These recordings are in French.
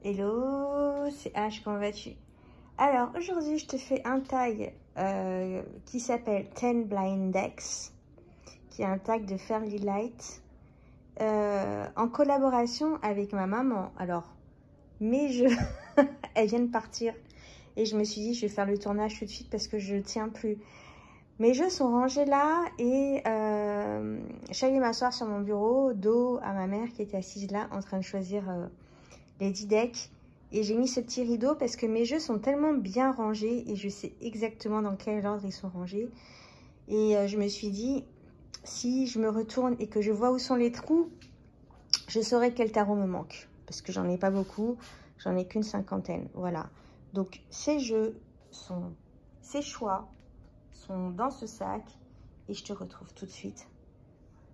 Hello, c'est H, comment vas-tu? Alors, aujourd'hui, je te fais un tag qui s'appelle 10 Blind Decks, qui est un tag de Fairly Light, en collaboration avec ma maman. Alors, mes jeux, elles viennent de partir, et je me suis dit, je vais faire le tournage tout de suite parce que je ne tiens plus. Mes jeux sont rangés là, et je suis allée m'asseoir sur mon bureau, dos à ma mère qui était assise là, en train de choisir les 10 decks. Et j'ai mis ce petit rideau parce que mes jeux sont tellement bien rangés et je sais exactement dans quel ordre ils sont rangés. Et je me suis dit, si je me retourne et que je vois où sont les trous, je saurai quel tarot me manque. Parce que j'en ai pas beaucoup, j'en ai qu'une 50aine. Voilà. Donc ces jeux sont, ces choix sont dans ce sac et je te retrouve tout de suite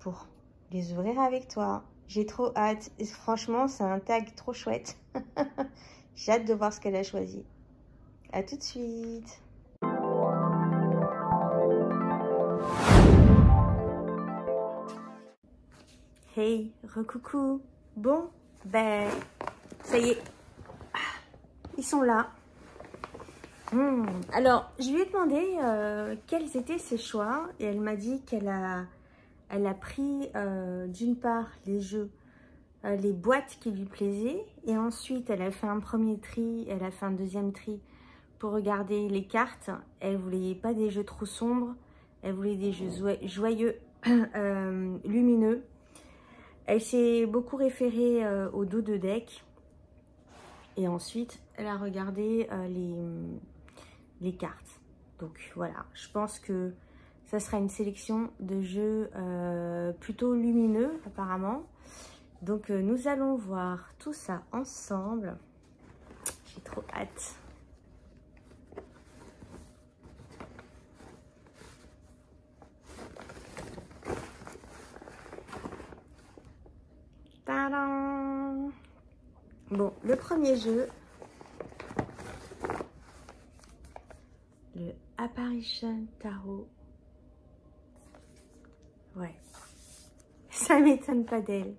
pour les ouvrir avec toi. J'ai trop hâte. Et franchement, c'est un tag trop chouette. J'ai hâte de voir ce qu'elle a choisi. À tout de suite. Hey, recoucou. Bon, ben, ça y est. Ils sont là. Alors, je lui ai demandé quels étaient ses choix. Et elle m'a dit qu'elle a pris d'une part les jeux, les boîtes qui lui plaisaient. Et ensuite, elle a fait un premier tri, elle a fait un deuxième tri pour regarder les cartes. Elle voulait pas des jeux trop sombres. Elle voulait des jeux joyeux, lumineux. Elle s'est beaucoup référée au dos de deck. Et ensuite, elle a regardé les cartes. Donc voilà, je pense que ça sera une sélection de jeux plutôt lumineux apparemment. Donc nous allons voir tout ça ensemble. J'ai trop hâte. Tadam! Bon, le premier jeu, le Apparition Tarot. Ouais, ça m'étonne pas d'elle.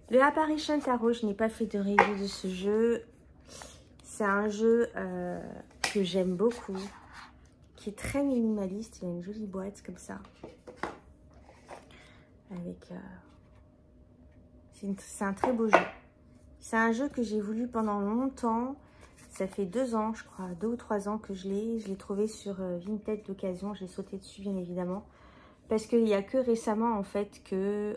Le Apparition Tarot, je n'ai pas fait de review de ce jeu. C'est un jeu que j'aime beaucoup, qui est très minimaliste. Il a une jolie boîte comme ça. Avec, c'est un très beau jeu. C'est un jeu que j'ai voulu pendant longtemps. Ça fait 2 ans, je crois, 2 ou 3 ans que je l'ai. Je l'ai trouvé sur Vinted d'occasion. J'ai sauté dessus, bien évidemment. Parce qu'il n'y a que récemment, en fait, que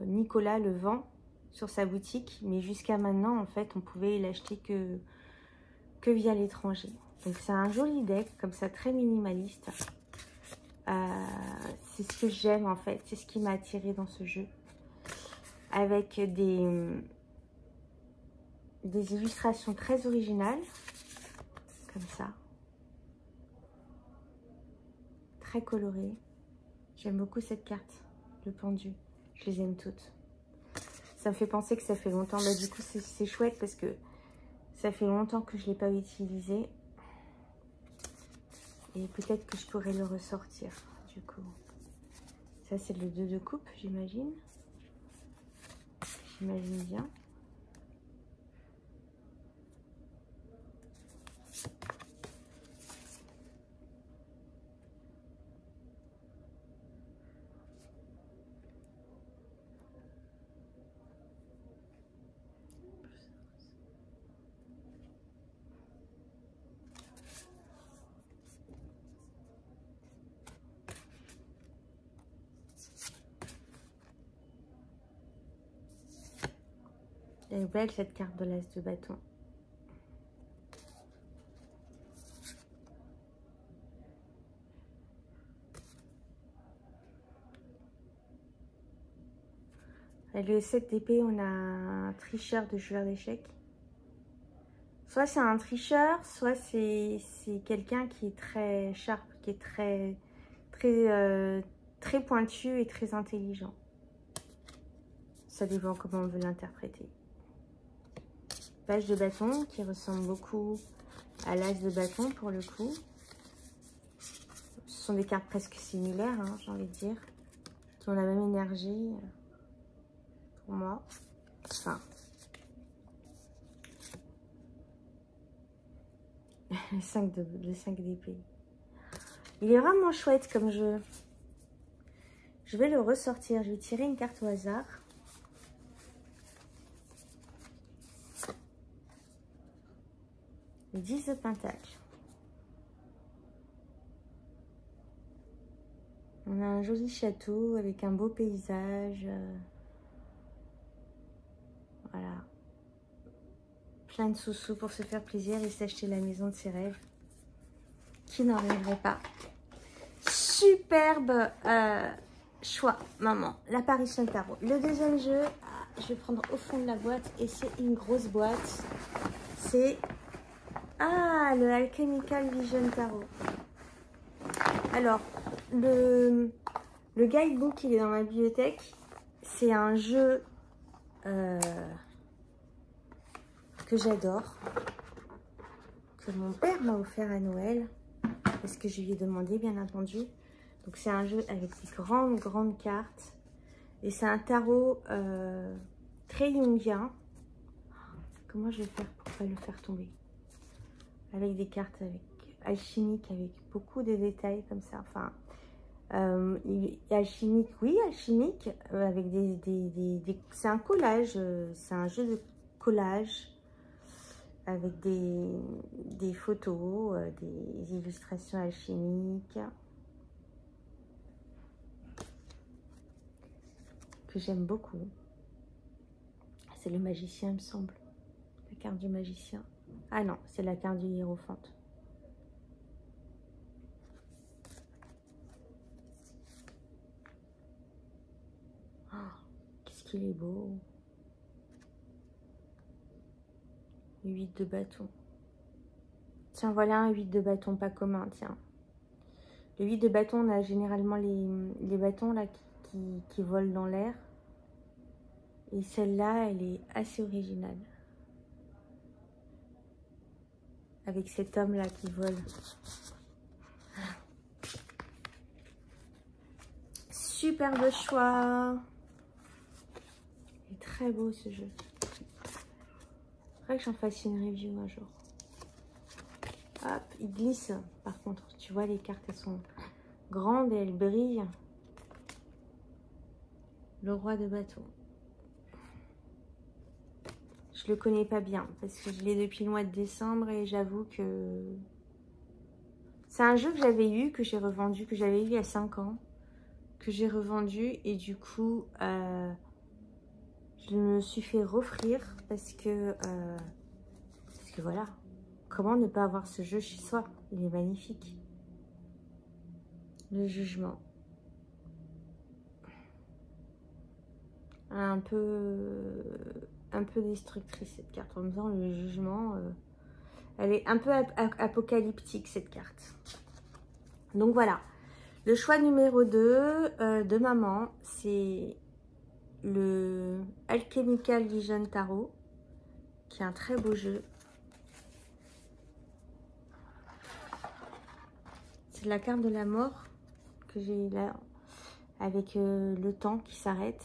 Nicolas le vend sur sa boutique. Mais jusqu'à maintenant, en fait, on pouvait l'acheter que via l'étranger. Donc, c'est un joli deck, comme ça, très minimaliste. C'est ce que j'aime, en fait. C'est ce qui m'a attirée dans ce jeu. Avec des illustrations très originales, comme ça, très colorées. J'aime beaucoup cette carte, le pendu. Je les aime toutes. Ça me fait penser que ça fait longtemps. Bah, du coup, c'est chouette parce que ça fait longtemps que je ne l'ai pas utilisé. Et peut-être que je pourrais le ressortir, du coup. Ça, c'est le 2 de coupe, j'imagine. J'imagine bien. Elle est belle cette carte de l'as de bâton. Le 7 d'épée, on a un tricheur de joueur d'échecs. Soit c'est un tricheur, soit c'est quelqu'un qui est très sharp, qui est très pointu et très intelligent. Ça dépend comment on veut l'interpréter. Page de bâton qui ressemble beaucoup à l'as de bâton pour le coup. Ce sont des cartes presque similaires, hein, j'ai envie de dire. Qui ont la même énergie pour moi. Enfin, Le 5 d'épée. Il est vraiment chouette comme jeu. Je vais le ressortir. Je vais tirer une carte au hasard. Le 10 de Pentacle. On a un joli château avec un beau paysage. Voilà. Plein de sous-sous pour se faire plaisir et s'acheter la maison de ses rêves. Qui n'en rêverait pas? Superbe choix, maman. L'Apparition Tarot. Le deuxième jeu, je vais prendre au fond de la boîte et c'est une grosse boîte. C'est le Alchemical Vision Tarot. Alors, le guidebook, il est dans ma bibliothèque. C'est un jeu que j'adore, que mon père m'a offert à Noël, parce que je lui ai demandé, bien entendu. Donc, c'est un jeu avec des grandes cartes. Et c'est un tarot très jungien. Comment je vais faire pour pas le faire tomber? Avec des cartes alchimiques, avec beaucoup de détails comme ça. Enfin, alchimique, oui, alchimique, avec c'est un collage, c'est un jeu de collage avec des photos, des illustrations alchimiques que j'aime beaucoup. C'est le magicien, il me semble, la carte du magicien. Ah non, c'est la carte du hiérophante. Oh, qu'est-ce qu'il est beau. 8 de bâton. Tiens, voilà un 8 de bâton pas commun, tiens. Le 8 de bâton, on a généralement les bâtons là qui volent dans l'air. Et celle-là, elle est assez originale. Avec cet homme-là qui vole. Superbe choix. Il est très beau ce jeu. Faudrait que j'en fasse une review un jour. Hop, il glisse. Par contre, tu vois, les cartes, elles sont grandes et elles brillent. Le roi de bâton. Je le connais pas bien parce que je l'ai depuis le mois de décembre et j'avoue que c'est un jeu que j'avais eu, que j'ai revendu, que j'avais eu il y a 5 ans, que j'ai revendu et du coup je me suis fait offrir parce que voilà, comment ne pas avoir ce jeu chez soi? Il est magnifique. Le jugement. Un peu destructrice cette carte. En même temps, le jugement, elle est un peu apocalyptique cette carte. Donc voilà. Le choix numéro 2 de maman, c'est le Alchemical Vision Tarot, qui est un très beau jeu. C'est la carte de la mort que j'ai là, avec le temps qui s'arrête.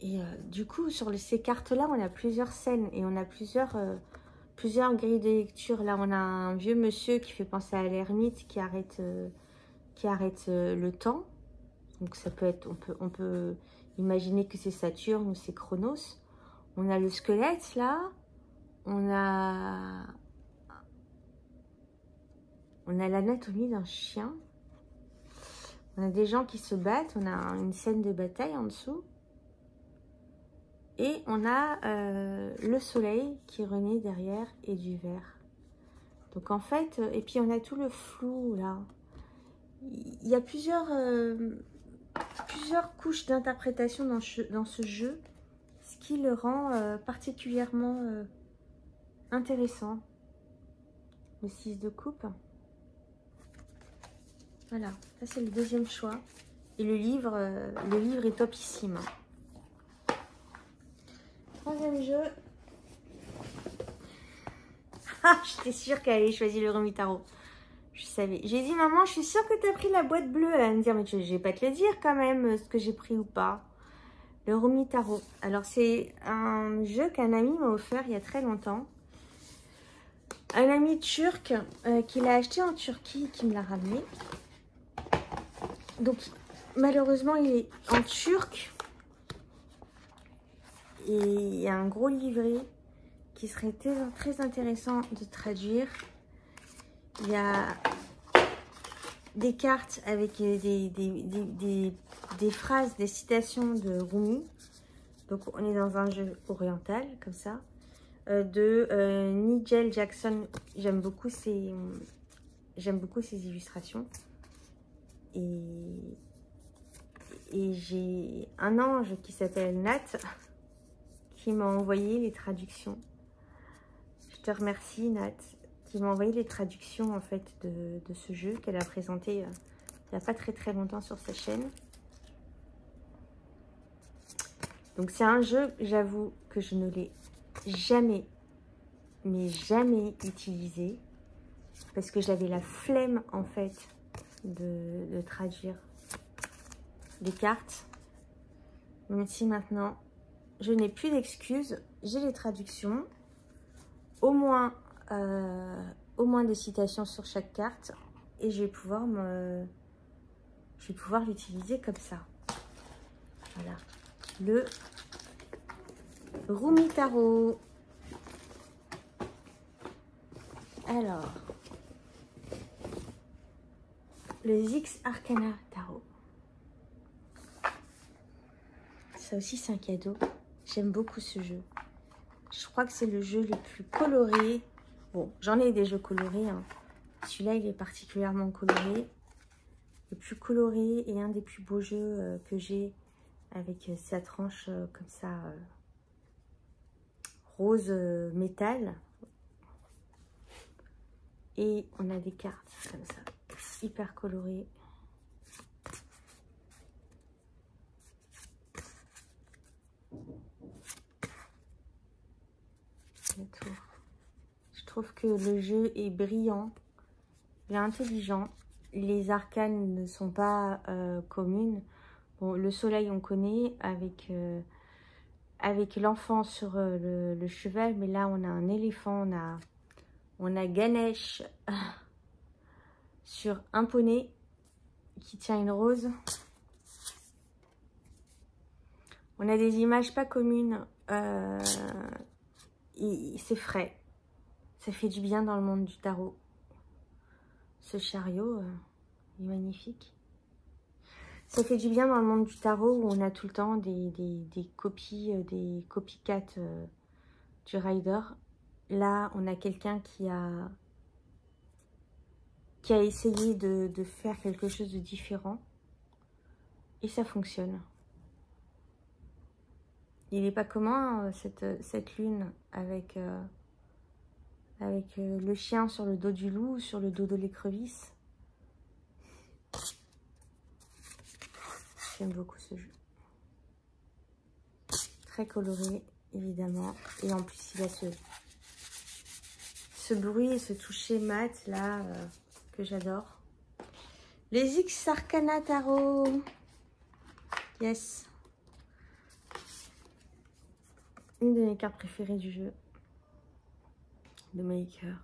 Et du coup, sur ces cartes-là, on a plusieurs scènes et on a plusieurs grilles de lecture. Là, on a un vieux monsieur qui fait penser à l'ermite qui arrête le temps. Donc, ça peut être, on peut imaginer que c'est Saturne ou c'est Chronos. On a le squelette, là. On a l'anatomie d'un chien. On a des gens qui se battent. On a une scène de bataille en dessous. Et on a le soleil qui renaît derrière et du vert. Donc en fait, et puis on a tout le flou là. Il y a plusieurs couches d'interprétation dans ce jeu, ce qui le rend particulièrement intéressant. Le 6 de coupe. Voilà, ça c'est le deuxième choix. Et le livre est topissime. Troisième jeu. Ah, j'étais sûre qu'elle allait choisir le Rumi Tarot. Je savais. J'ai dit, maman, je suis sûre que tu as pris la boîte bleue. Elle va me dire, mais je vais pas te le dire quand même, ce que j'ai pris ou pas. Le Rumi Tarot. Alors, c'est un jeu qu'un ami m'a offert il y a très longtemps. Un ami turc qui l'a acheté en Turquie, qui me l'a ramené. Donc, malheureusement, il est en turc. Et il y a un gros livret qui serait très intéressant de traduire. Il y a des cartes avec des phrases, des citations de Rumi. Donc, on est dans un jeu oriental, comme ça. De Nigel Jackson. J'aime beaucoup ses illustrations. Et j'ai un ange qui s'appelle Nat qui m'a envoyé les traductions. Je te remercie, Nat, qui m'a envoyé les traductions en fait de ce jeu qu'elle a présenté il n'y a pas très longtemps sur sa chaîne. Donc c'est un jeu, j'avoue que je ne l'ai jamais, mais jamais utilisé parce que j'avais la flemme en fait de traduire les cartes. Même si maintenant je n'ai plus d'excuses, j'ai les traductions, au moins des citations sur chaque carte, et je vais pouvoir l'utiliser comme ça. Voilà, le Rumi Tarot. Alors, le Zix Arcana Tarot. Ça aussi, c'est un cadeau. J'aime beaucoup ce jeu. Je crois que c'est le jeu le plus coloré. Bon, j'en ai des jeux colorés, hein. Celui-là, il est particulièrement coloré. Le plus coloré et un des plus beaux jeux que j'ai, avec sa tranche comme ça, rose métal. Et on a des cartes comme ça, hyper colorées. Je trouve que le jeu est brillant, il est intelligent. Les arcanes ne sont pas communes. Bon, le soleil, on connaît avec l'enfant sur le cheval, mais là, on a un éléphant, on a Ganesh sur un poney qui tient une rose. On a des images pas communes. C'est frais. Ça fait du bien dans le monde du tarot. Ce chariot est magnifique. Ça fait du bien dans le monde du tarot où on a tout le temps des copies, des copycats du rider. Là, on a quelqu'un qui a essayé de faire quelque chose de différent. Et ça fonctionne. Il n'est pas commun, cette lune, avec le chien sur le dos du loup, sur le dos de l'écrevisse. J'aime beaucoup ce jeu. Très coloré, évidemment. Et en plus, il a ce bruit et ce toucher mat, là, que j'adore. Les X Arcana Tarot. Yes. Une de mes cartes préférées du jeu. Le Maker.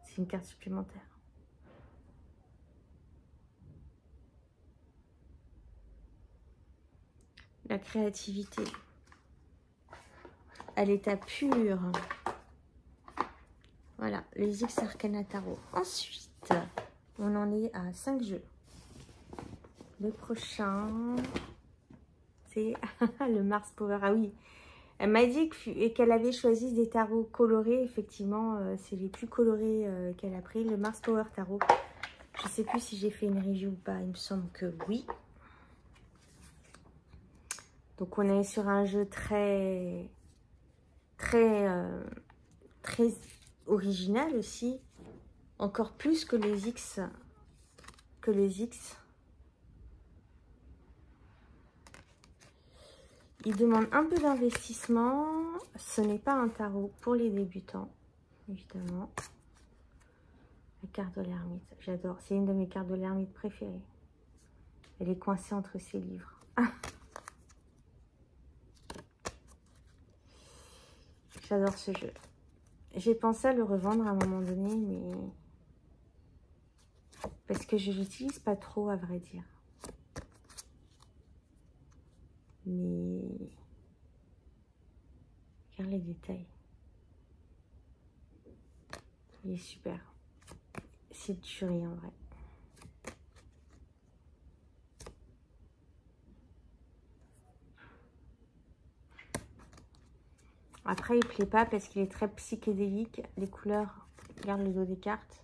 C'est une carte supplémentaire. La créativité à l'état pur. Voilà, les X Arcana Tarot. Ensuite, on en est à 5 jeux. Le prochain, c'est le Mars Power. Ah oui, elle m'a dit qu'elle avait choisi des tarots colorés. Effectivement, c'est les plus colorés qu'elle a pris. Le Mars Power Tarot. Je ne sais plus si j'ai fait une review ou pas. Il me semble que oui. Donc, on est sur un jeu très original aussi. Encore plus que les X. Il demande un peu d'investissement. Ce n'est pas un tarot pour les débutants, évidemment. La carte de l'ermite, j'adore. C'est une de mes cartes de l'ermite préférées. Elle est coincée entre ses livres. J'adore ce jeu. J'ai pensé à le revendre à un moment donné, mais... parce que je l'utilise pas trop, à vrai dire. Mais... regarde les détails. Il est super. C'est de tuerie en vrai. Après, il plaît pas parce qu'il est très psychédélique. Les couleurs, regarde le dos des cartes.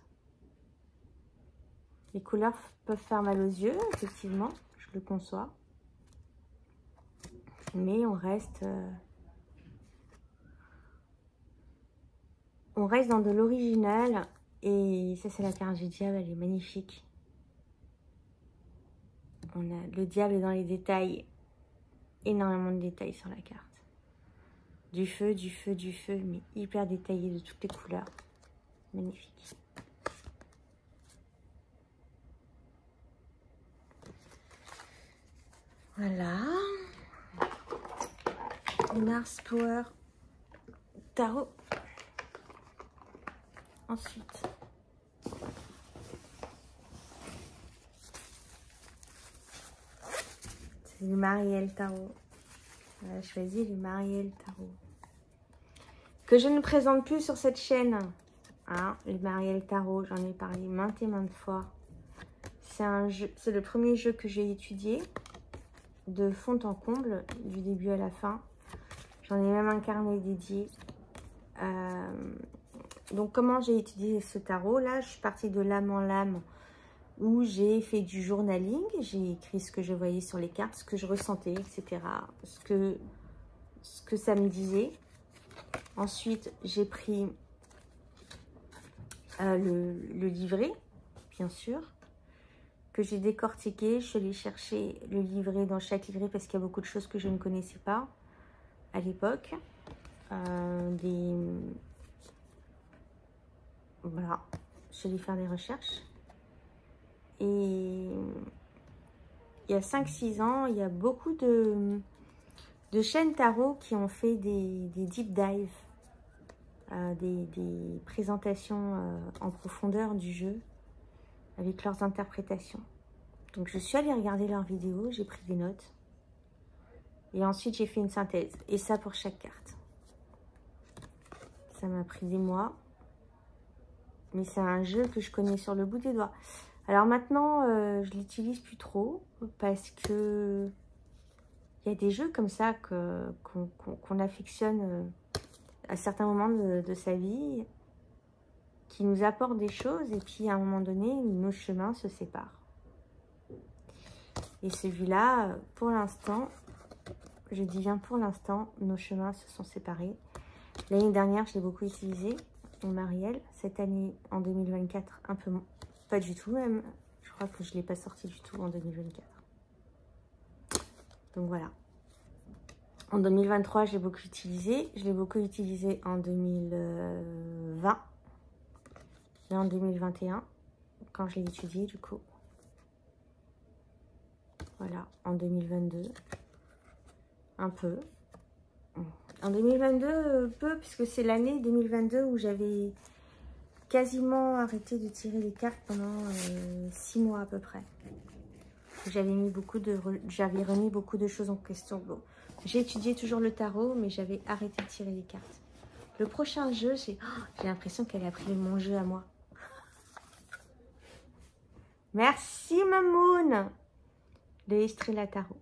Les couleurs peuvent faire mal aux yeux, effectivement, je le conçois. Mais on reste dans de l'original. Et ça, c'est la carte du diable, elle est magnifique. On a le diable dans les détails. Énormément de détails sur la carte. Du feu, mais hyper détaillé de toutes les couleurs. Magnifique. Voilà. Mars Power Tarot. Ensuite, c'est le Marielle Tarot. On a choisi le Marielle Tarot. Que je ne présente plus sur cette chaîne. Hein, le Marielle Tarot, j'en ai parlé maintes et maintes fois. C'est un jeu, c'est le premier jeu que j'ai étudié de fond en comble, du début à la fin. J'en ai même un carnet dédié. Donc, comment j'ai étudié ce tarot? Là, je suis partie de l'âme en l'âme, où j'ai fait du journaling. J'ai écrit ce que je voyais sur les cartes, ce que je ressentais, etc. Ce que ça me disait. Ensuite, j'ai pris le livret, bien sûr, que j'ai décortiqué. Je suis allée chercher le livret dans chaque livret parce qu'il y a beaucoup de choses que je ne connaissais pas à l'époque. Voilà, je suis allée faire des recherches. Et il y a 5-6 ans, il y a beaucoup de chaînes tarot qui ont fait des deep dives, des présentations en profondeur du jeu avec leurs interprétations. Donc je suis allée regarder leurs vidéos, j'ai pris des notes et ensuite j'ai fait une synthèse, et ça pour chaque carte. Ça m'a pris des mois, mais c'est un jeu que je connais sur le bout des doigts. Alors maintenant, je l'utilise plus trop parce que il y a des jeux comme ça qu'on affectionne à certains moments de sa vie, qui nous apportent des choses, et puis à un moment donné, nos chemins se séparent. Et celui-là, pour l'instant, je dis bien pour l'instant, nos chemins se sont séparés. L'année dernière, je l'ai beaucoup utilisé, au Marielle. Cette année, en 2024, un peu moins. Pas du tout même. Je crois que je ne l'ai pas sorti du tout en 2024. Donc voilà. En 2023, je l'ai beaucoup utilisé. Je l'ai beaucoup utilisé en 2020. Et en 2021, quand je l'ai étudié du coup. Voilà, en 2022. Un peu. En 2022, peu, puisque c'est l'année 2022 où j'avais quasiment arrêté de tirer les cartes pendant 6 mois à peu près. J'avais remis beaucoup de choses en question. Bon, j'ai étudié toujours le tarot, mais j'avais arrêté de tirer les cartes. Le prochain jeu, j'ai l'impression qu'elle a pris mon jeu à moi. Merci Mamoun. Le Estrella Tarot.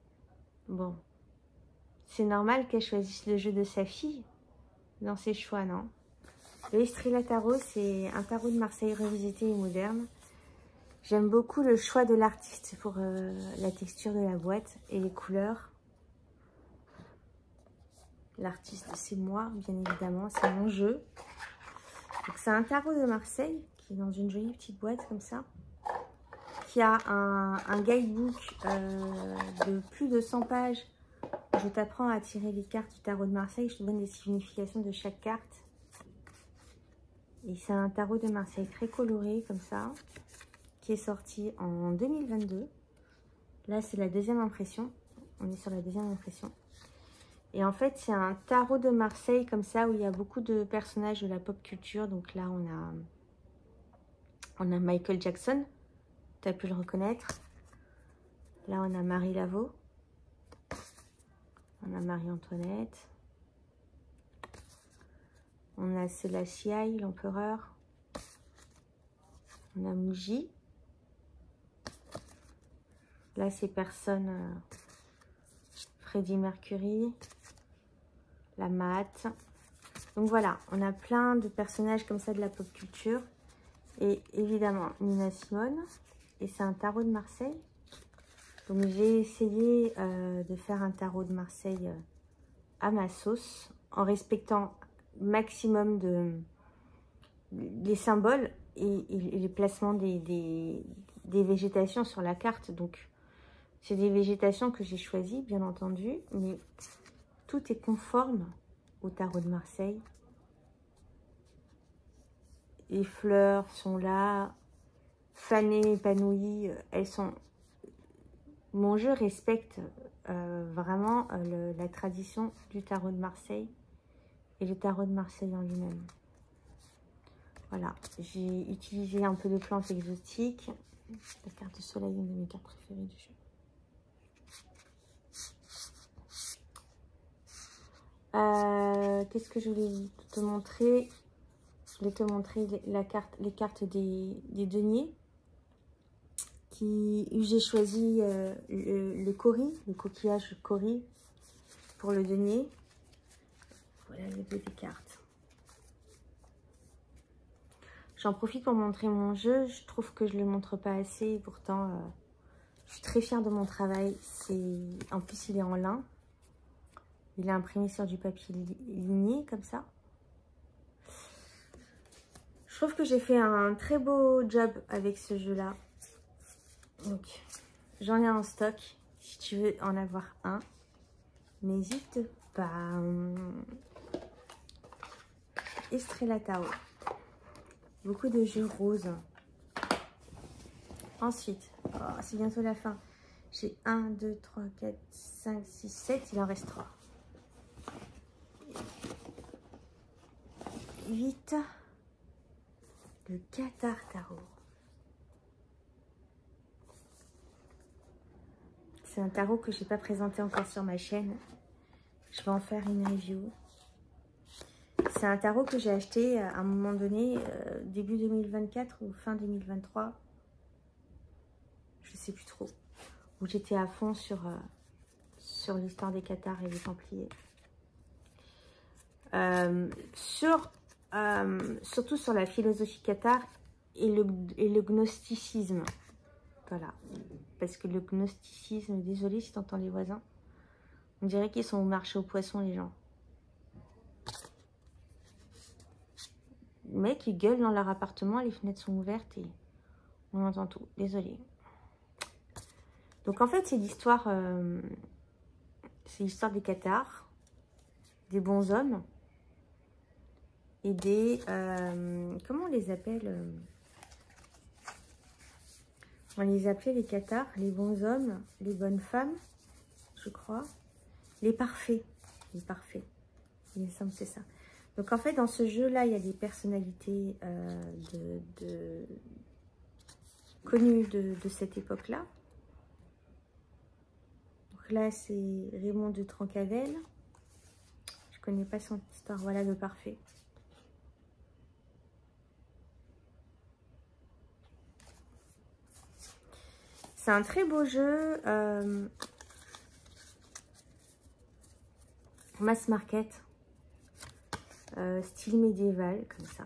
Bon. C'est normal qu'elle choisisse le jeu de sa fille dans ses choix, non? Le Estrella Tarot, c'est un tarot de Marseille revisité et moderne. J'aime beaucoup le choix de l'artiste pour la texture de la boîte et les couleurs. L'artiste, c'est moi, bien évidemment, c'est mon jeu. C'est un tarot de Marseille qui est dans une jolie petite boîte comme ça, qui a un guidebook de plus de 100 pages. Je t'apprends à tirer les cartes du tarot de Marseille. Je te donne les significations de chaque carte. Et c'est un tarot de Marseille très coloré comme ça, qui est sorti en 2022. Là, c'est la deuxième impression. On est sur la deuxième impression. Et en fait, c'est un tarot de Marseille comme ça, où il y a beaucoup de personnages de la pop culture. Donc là, on a Michael Jackson, tu as pu le reconnaître. Là, on a Marie Laveau. On a Marie-Antoinette. On a Sélachiaï, l'empereur. On a Mouji. Là, c'est personne. Freddie Mercury. La Mat. Donc voilà, on a plein de personnages comme ça de la pop culture. Et évidemment, Nina Simone. Et c'est un tarot de Marseille. Donc j'ai essayé de faire un tarot de Marseille à ma sauce, en respectant maximum les symboles et les placements des végétations sur la carte. Donc c'est des végétations que j'ai choisies, bien entendu, mais tout est conforme au tarot de Marseille. Les fleurs sont là, fanées, épanouies, elles sont... Mon jeu respecte vraiment la tradition du tarot de Marseille et le tarot de Marseille en lui-même. Voilà, j'ai utilisé un peu de plantes exotiques. La carte de soleil, une de mes cartes préférées du jeu. Qu'est-ce que je voulais te montrer? Je voulais te montrer les cartes des deniers. Où j'ai choisi le cori, le coquillage cori pour le denier. Voilà les deux des cartes. J'en profite pour montrer mon jeu. Je trouve que je ne le montre pas assez. Pourtant, je suis très fière de mon travail. En plus, il est en lin. Il est imprimé sur du papier ligné, comme ça. Je trouve que j'ai fait un très beau job avec ce jeu-là. Donc, j'en ai en stock. Si tu veux en avoir un, n'hésite pas. Estrella Tarot. Beaucoup de jeux roses. Ensuite, oh, c'est bientôt la fin. J'ai 1, 2, 3, 4, 5, 6, 7. Il en reste 3. 8. Le Qatar Tarot. C'est un tarot que je n'ai pas présenté encore sur ma chaîne. Je vais en faire une review. C'est un tarot que j'ai acheté à un moment donné, début 2024 ou fin 2023. Je ne sais plus trop. Où j'étais à fond sur l'histoire des Cathares et des Templiers. Surtout sur la philosophie cathare et le gnosticisme. Voilà. Parce que le gnosticisme, désolé si tu entends les voisins, on dirait qu'ils sont au marché aux poissons, les gens. Les mecs, ils gueulent dans leur appartement, les fenêtres sont ouvertes et on entend tout. Désolé. Donc en fait, c'est l'histoire des cathares, des bons hommes et des... comment on les appelle On les appelait les cathares, les bons hommes, les bonnes femmes, je crois. Les parfaits. Les parfaits. Il me semble que c'est ça. Donc en fait, dans ce jeu-là, il y a des personnalités connues de cette époque-là. Donc là, c'est Raymond de Trencavel. Je ne connais pas son histoire. Voilà le parfait. C'est un très beau jeu. Mass market. Style médiéval, comme ça.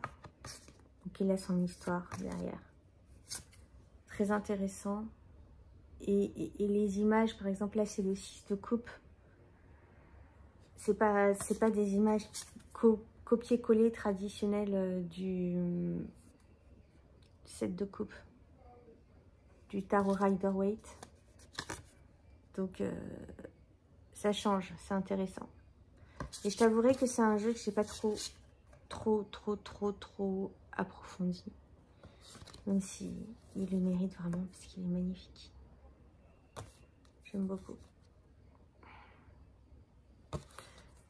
Donc il a son histoire derrière. Très intéressant. Et les images, par exemple, là c'est le 6 de coupe. C'est pas des images copier-coller traditionnelles du 7 de coupe. Du tarot Rider-Waite. Donc ça change, c'est intéressant. Et je t'avouerai que c'est un jeu que je n'ai pas trop approfondi. Même si il le mérite vraiment parce qu'il est magnifique. J'aime beaucoup.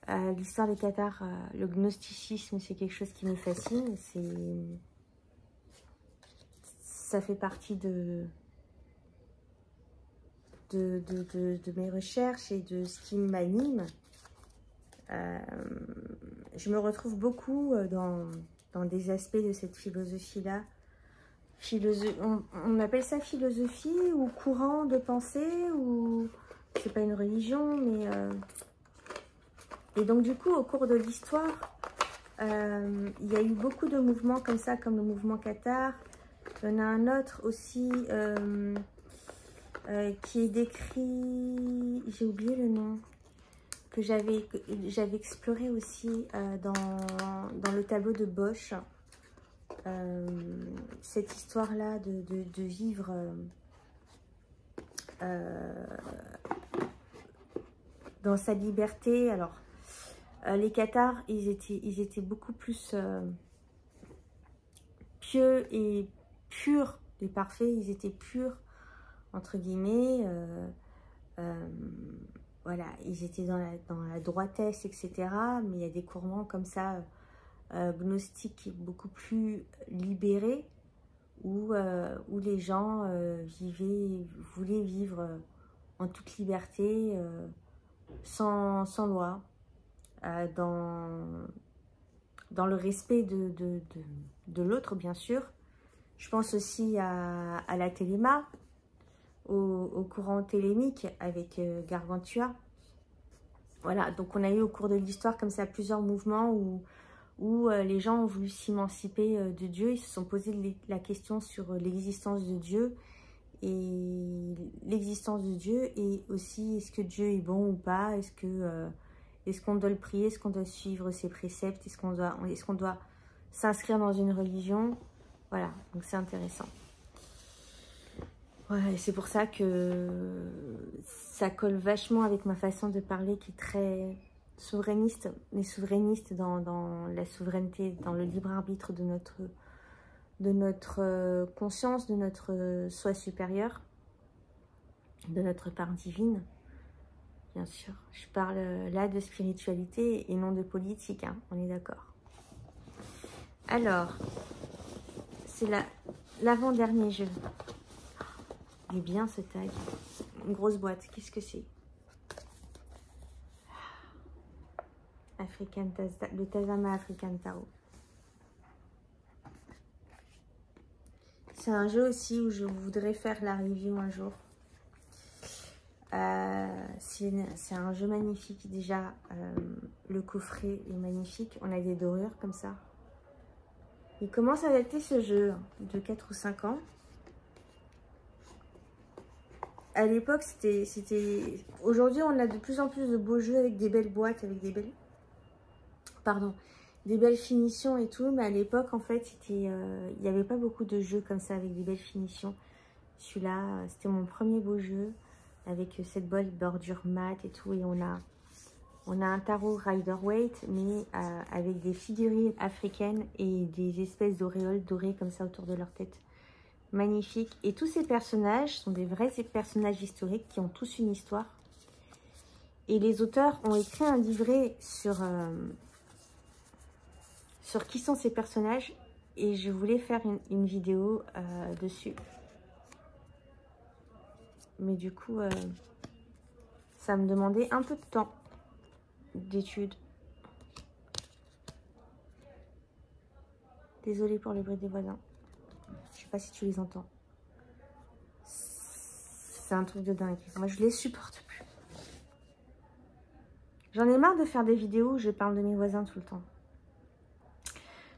L'histoire des Cathares, le gnosticisme, c'est quelque chose qui me fascine. Ça fait partie de mes recherches et de ce qui m'anime. Je me retrouve beaucoup dans des aspects de cette philosophie-là. On appelle ça philosophie ou courant de pensée, ou c'est pas une religion, mais... Et donc du coup, au cours de l'histoire, il y a eu beaucoup de mouvements comme ça, comme le mouvement Cathare. Il y en a un autre aussi qui est décrit, j'ai oublié le nom, que j'avais exploré aussi dans le tableau de Bosch. Cette histoire-là de vivre dans sa liberté. Alors, les Cathares, ils étaient beaucoup plus pieux et purs, les parfaits, ils étaient purs, entre guillemets. Voilà, ils étaient dans la droitesse, etc. Mais il y a des courants comme ça, gnostiques, beaucoup plus libérés, où les gens voulaient vivre en toute liberté, sans loi, dans le respect de l'autre, bien sûr. Je pense aussi à la téléma, au courant télémique avec Gargantua. Voilà, donc on a eu au cours de l'histoire comme ça plusieurs mouvements où les gens ont voulu s'émanciper de Dieu. Ils se sont posé la question sur l'existence de Dieu. Et l'existence de Dieu, et aussi est-ce que Dieu est bon ou pas, est-ce qu'on doit le prier, est-ce qu'on doit suivre ses préceptes, est-ce qu'on doit s'inscrire dans une religion. Voilà, donc c'est intéressant. Ouais, et c'est pour ça que ça colle vachement avec ma façon de parler qui est très souverainiste, mais souverainiste dans la souveraineté, dans le libre arbitre de notre conscience, de notre soi supérieur, de notre part divine. Bien sûr, je parle là de spiritualité et non de politique, hein, on est d'accord. Alors, c'est l'avant-dernier jeu. Il est bien ce tag. Une grosse boîte, qu'est-ce que c'est? Le Tazama African Tarot. C'est un jeu aussi où je voudrais faire la review un jour. C'est un jeu magnifique déjà. Le coffret est magnifique. On a des dorures comme ça. Il commence à dater ce jeu de 4 ou 5 ans. À l'époque, c'était... Aujourd'hui, on a de plus en plus de beaux jeux avec des belles boîtes, avec des belles... Pardon. Des belles finitions et tout. Mais à l'époque, en fait, il n'y avait pas beaucoup de jeux comme ça avec des belles finitions. Celui-là, c'était mon premier beau jeu. Avec cette belle bordure mat et tout. Et on a un tarot Rider-Waite, mais avec des figurines africaines et des espèces d'auréoles dorées comme ça autour de leur tête. Magnifique. Et tous ces personnages sont des vrais personnages historiques qui ont tous une histoire. Et les auteurs ont écrit un livret sur qui sont ces personnages. Et je voulais faire une vidéo dessus. Mais du coup, ça me demandait un peu de temps d'études. Désolée pour le bruit des voisins. Je sais pas si tu les entends. C'est un truc de dingue. Moi, je les supporte plus. J'en ai marre de faire des vidéos où je parle de mes voisins tout le temps.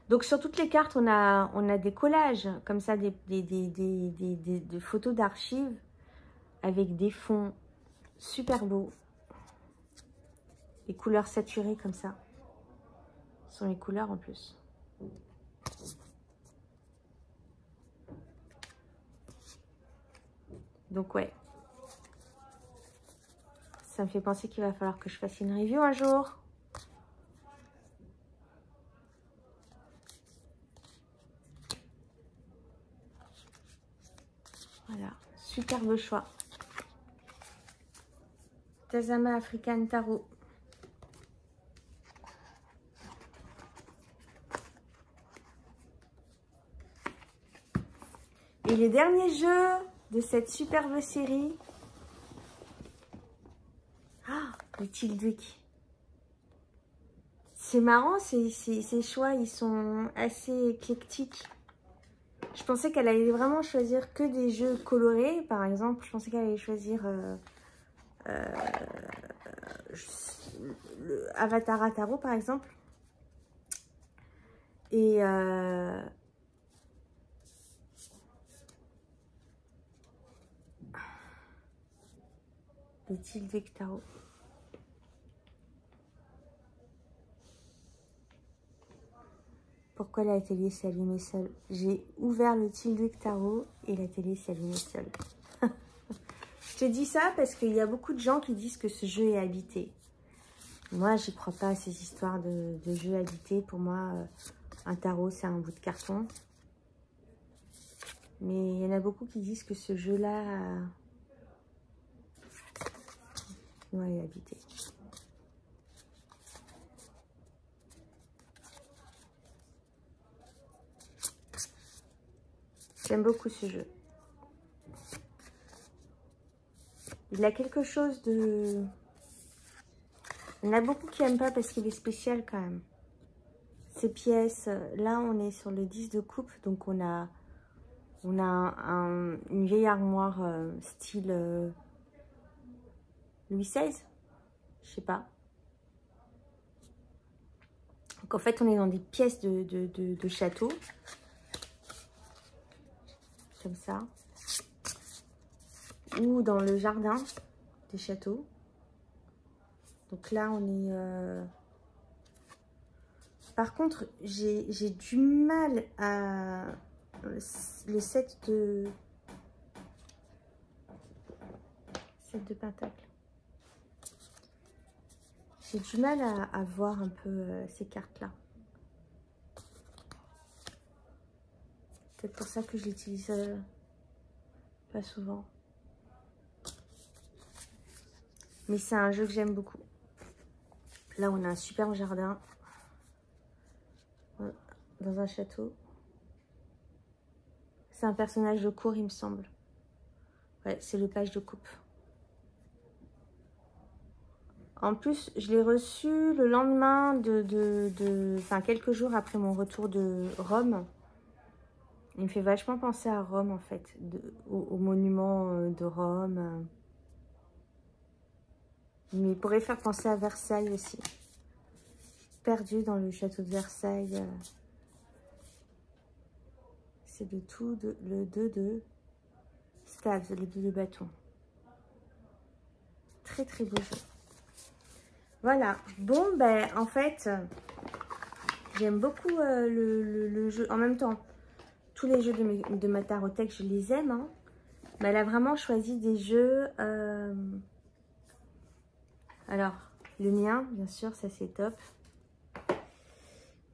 Donc, sur toutes les cartes, on a des collages, comme ça, des photos d'archives avec des fonds super beaux. Les couleurs saturées comme ça. Ce sont les couleurs en plus. Donc ouais. Ça me fait penser qu'il va falloir que je fasse une review un jour. Voilà. Superbe choix. Tazama African Tarot. Et le dernier jeu de cette superbe série. Ah, le Tilduc. C'est marrant, ces choix, ils sont assez éclectiques. Je pensais qu'elle allait vraiment choisir que des jeux colorés, par exemple. Je pensais qu'elle allait choisir le Avatar Tarot, par exemple. Et le Tilduc Tarot. Pourquoi la télé s'est allumée seule? J'ai ouvert le Tilduc Tarot et la télé s'est allumée seule. Je te dis ça parce qu'il y a beaucoup de gens qui disent que ce jeu est habité. Moi, j'y crois pas à ces histoires de jeux habités. Pour moi, un tarot, c'est un bout de carton. Mais il y en a beaucoup qui disent que ce jeu-là ouais, est habité. J'aime beaucoup ce jeu. Il a quelque chose de... Il y en a beaucoup qui n'aiment pas parce qu'il est spécial quand même. Ces pièces, là on est sur le 10 de coupe, donc on a une vieille armoire style Louis XVI, je sais pas. Donc en fait on est dans des pièces de château, comme ça, ou dans le jardin des châteaux. Donc là on est... Par contre j'ai du mal à... le set de pentacles. J'ai du mal à voir un peu ces cartes-là. Peut-être pour ça que je l'utilise pas souvent. Mais c'est un jeu que j'aime beaucoup. Là, on a un superbe jardin. Dans un château. C'est un personnage de cour, il me semble. Ouais, c'est le page de coupe. En plus, je l'ai reçu le lendemain enfin, quelques jours après mon retour de Rome. Il me fait vachement penser à Rome, en fait. Au monument de Rome. Mais il pourrait faire penser à Versailles aussi. Perdu dans le château de Versailles. C'est le tout, le 2 de staves, le 2 de bâton. Très très beau jeu. Voilà. Bon, ben en fait, j'aime beaucoup le jeu. En même temps, tous les jeux de ma tarothèque, je les aime. Hein. Mais elle a vraiment choisi des jeux... Alors, le mien, bien sûr, ça c'est top.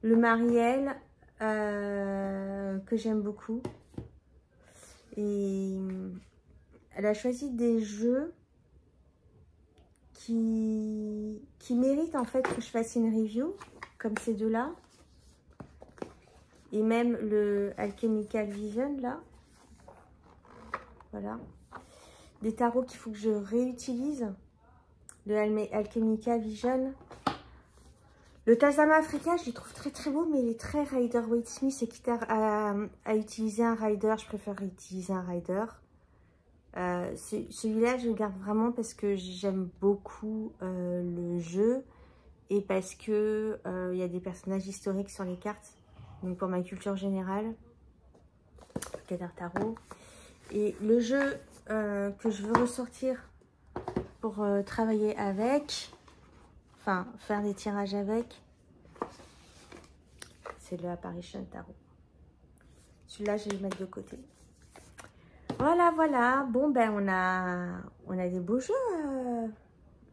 Le Marielle, que j'aime beaucoup. Et elle a choisi des jeux qui méritent en fait que je fasse une review, comme ces deux-là. Et même le Alchemical Vision, là. Voilà. Des tarots qu'il faut que je réutilise. Le Alchemical Vision. Le Tazama Africa, je le trouve très très beau, mais il est très Rider-Waite-Smith. Et quitte à utiliser un Rider, je préfère utiliser un Rider. Celui-là, je le garde vraiment parce que j'aime beaucoup le jeu. Et parce que il y a des personnages historiques sur les cartes. Donc pour ma culture générale. Cadre Tarot. Et le jeu que je veux ressortir pour travailler avec... Enfin, faire des tirages avec, c'est le Apparition Tarot. Celui-là, je vais le mettre de côté. Voilà, voilà. Bon, ben, on a des beaux jeux.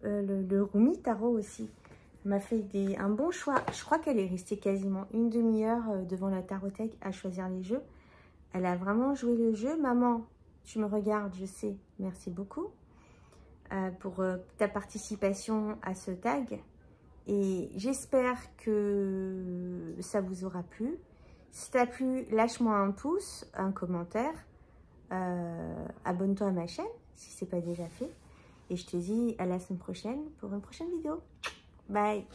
Le Rumi Tarot aussi m'a fait un bon choix. Je crois qu'elle est restée quasiment une demi-heure devant la tarothèque à choisir les jeux. Elle a vraiment joué le jeu. Maman, tu me regardes, je sais. Merci beaucoup. Pour ta participation à ce tag. Et j'espère que ça vous aura plu. Si ça t'a plu, lâche-moi un pouce, un commentaire. abonne-toi à ma chaîne si ce n'est pas déjà fait. Et je te dis à la semaine prochaine pour une prochaine vidéo. Bye!